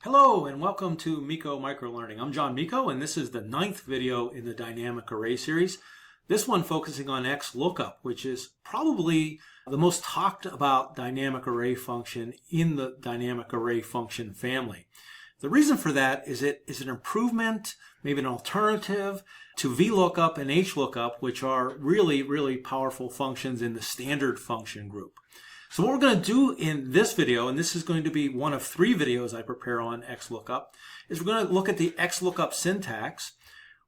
Hello and welcome to Miko Microlearning. I'm John Miko and this is the 9th video in the dynamic array series. This one focusing on XLOOKUP, which is probably the most talked about dynamic array function in the dynamic array function family. The reason for that is it is an improvement, maybe an alternative to VLOOKUP and HLOOKUP, which are really powerful functions in the standard function group. So what we're going to do in this video, and this is going to be one of 3 videos I prepare on XLOOKUP, is we're going to look at the XLOOKUP syntax.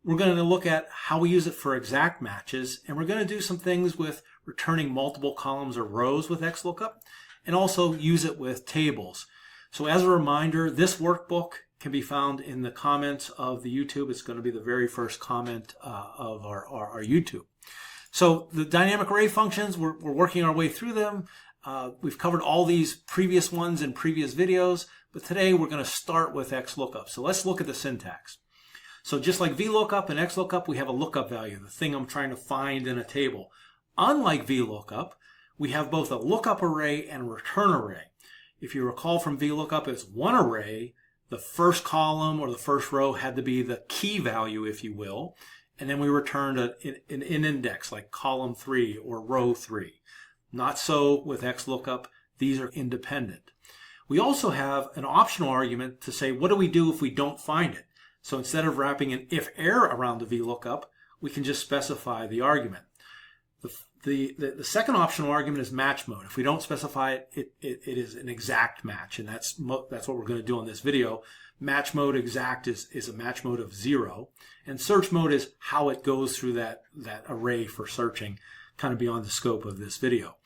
We're going to look at how we use it for exact matches, and we're going to do some things with returning multiple columns or rows with XLOOKUP, and also use it with tables. So as a reminder, this workbook can be found in the comments of the YouTube. It's going to be the very first comment of our YouTube. So the dynamic array functions, we're working our way through them. We've covered all these previous ones in previous videos, but today we're going to start with XLOOKUP. So let's look at the syntax. So just like VLOOKUP and XLOOKUP, we have a lookup value, the thing I'm trying to find in a table. Unlike VLOOKUP, we have both a lookup array and a return array. If you recall from VLOOKUP, it's one array. The first column or the first row had to be the key value, if you will, and then we returned an index like column 3 or row 3. Not so with XLOOKUP. These are independent. We also have an optional argument to say, what do we do if we don't find it? So instead of wrapping an IFERROR around the VLOOKUP, we can just specify the argument. The second optional argument is match mode. If we don't specify it, it is an exact match, and that's what we're going to do on this video. Match mode exact is a match mode of 0, and search mode is how it goes through that array for searching, kind of beyond the scope of this video.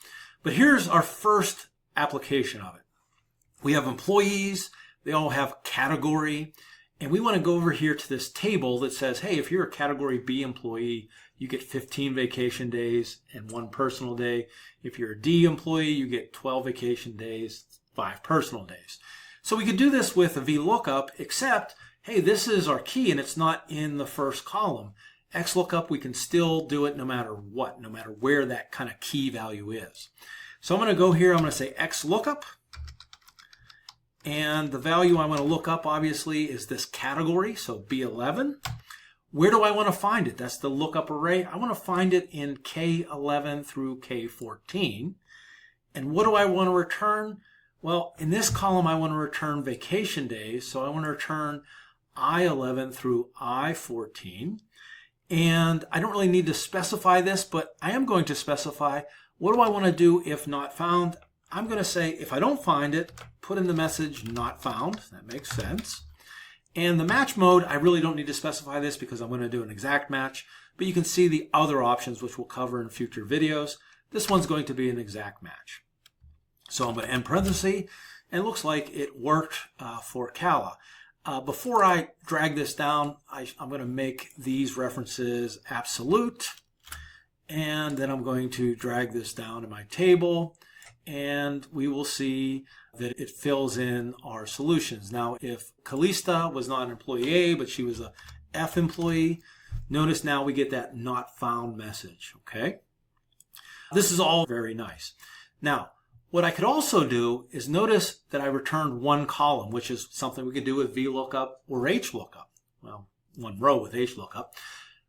But here's our first application of it. We have employees, they all have category, and we want to go over here to this table that says, hey, if you're a category B employee, you get 15 vacation days and 1 personal day. If you're a D employee, you get 12 vacation days, 5 personal days. So we could do this with a VLOOKUP, except, hey, this is our key and it's not in the first column. XLOOKUP, we can still do it no matter what, no matter where that kind of key value is. So I'm going to go here, I'm going to say XLOOKUP, and the value I want to look up obviously is this category, so B11. Where do I want to find it? That's the lookup array. I want to find it in K11 through K14. And what do I want to return? Well, in this column I want to return vacation days, so I want to return I11 through I14. And I don't really need to specify this, but I am going to specify what do I want to do if not found. I'm going to say if I don't find it, put in the message not found. That makes sense. And the match mode, I really don't need to specify this because I'm going to do an exact match, but you can see the other options which we'll cover in future videos. This one's going to be an exact match. So I'm going to end parenthesis, and it looks like it worked for Kala. Before I drag this down, I'm going to make these references absolute, and then I'm going to drag this down to my table, and we will see that it fills in our solutions. Now, if Kalista was not an employee A, but she was a F employee, notice now we get that not found message, okay? This is all very nice. Now, what I could also do is notice that I returned 1 column, which is something we could do with VLOOKUP or HLOOKUP. Well, 1 row with HLOOKUP.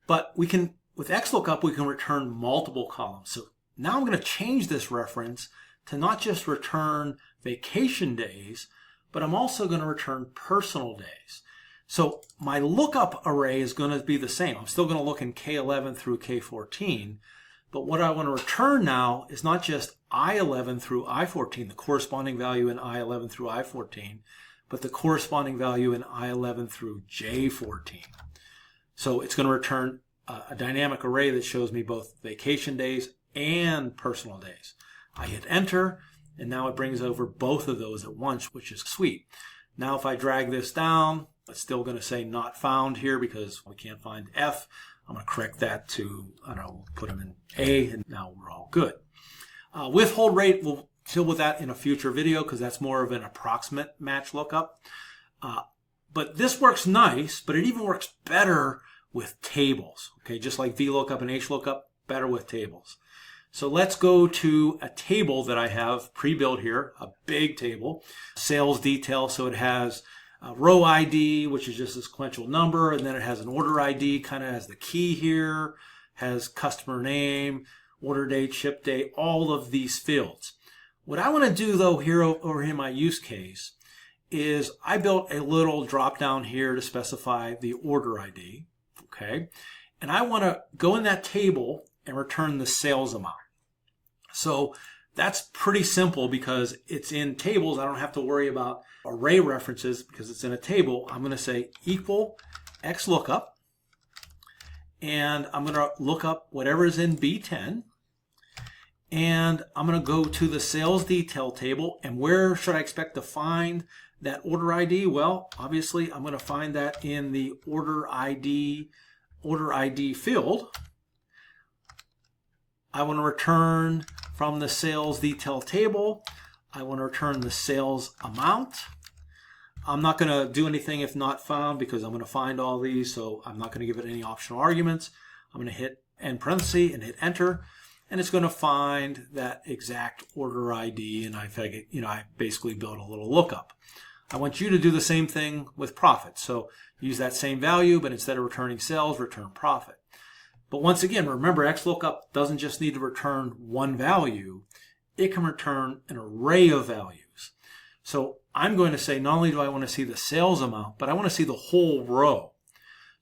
But we can, with XLOOKUP, we can return multiple columns. So now I'm going to change this reference to not just return vacation days, but I'm also going to return personal days. So my lookup array is going to be the same. I'm still going to look in K11 through K14, but what I want to return now is not just I11 through I14, the corresponding value in I11 through I14, but the corresponding value in I11 through J14. So it's going to return a dynamic array that shows me both vacation days and personal days. I hit enter, and now it brings over both of those at once, which is sweet. Now if I drag this down, it's still going to say not found here because we can't find F. I'm going to correct that to, I don't know, put them in A, and now we're all good. Withhold rate, we'll deal with that in a future video because that's more of an approximate match lookup. But this works nice, but it even works better with tables. Okay, just like VLOOKUP and HLOOKUP, better with tables. So let's go to a table that I have pre-built here, a big table, sales detail. So it has row ID, which is just a sequential number, and then it has an order ID, kind of has the key here, has customer name, order date, ship date, all of these fields. What I want to do though here over in my use case is I built a little drop down here to specify the order ID, okay? And I want to go in that table and return the sales amount. So that's pretty simple because it's in tables. I don't have to worry about array references because it's in a table. I'm going to say equal XLOOKUP, and I'm going to look up whatever is in B10, and I'm going to go to the sales detail table. And where should I expect to find that order ID? Well, obviously I'm going to find that in the order ID field. I want to return from the sales detail table. I want to return the sales amount. I'm not going to do anything if not found because I'm going to find all these, so I'm not going to give it any optional arguments. I'm going to hit end parenthesis and hit enter, and it's going to find that exact order ID, and I basically built a little lookup. I want you to do the same thing with profit. So use that same value, but instead of returning sales, return profit. But once again, remember, XLOOKUP doesn't just need to return one value. It can return an array of values. So I'm going to say, not only do I want to see the sales amount, but I want to see the whole row.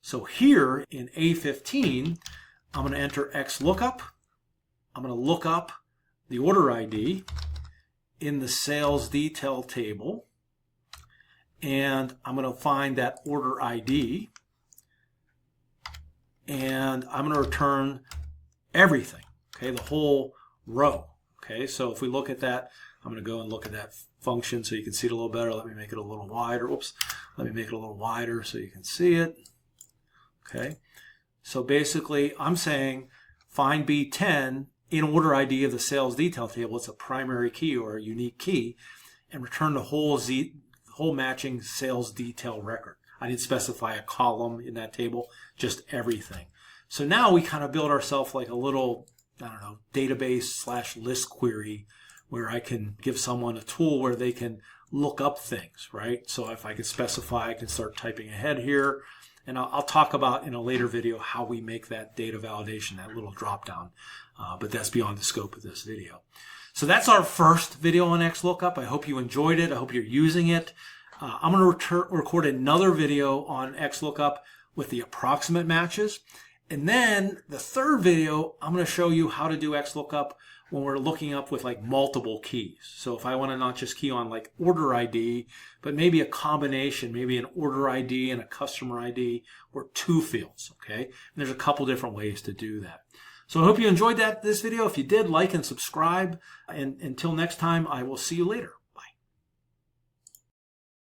So here in A15, I'm going to enter XLOOKUP. I'm going to look up the order ID in the sales detail table. And I'm going to find that order ID. And I'm going to return everything, okay, the whole row. Okay, so if we look at that, I'm going to go and look at that function so you can see it a little better. Let me make it a little wider. Oops, let me make it a little wider so you can see it. Okay, so basically I'm saying find B10 in order ID of the sales detail table. It's a primary key or a unique key, and return the whole matching sales detail record. I didn't specify a column in that table, just everything. So now we kind of build ourselves like a little, I don't know, database / list query where I can give someone a tool where they can look up things, right? So if I can specify, I can start typing ahead here. And I'll talk about in a later video how we make that data validation, that little drop down. But that's beyond the scope of this video. So that's our first video on XLOOKUP. I hope you enjoyed it. I hope you're using it. I'm going to record another video on XLOOKUP with the approximate matches. And then the third video, I'm going to show you how to do XLOOKUP when we're looking up with like multiple keys. So if I want to not just key on like order ID, but maybe a combination, maybe an order ID and a customer ID or two fields, okay? And there's a couple different ways to do that. So I hope you enjoyed this video. If you did, like and subscribe. And until next time, I will see you later.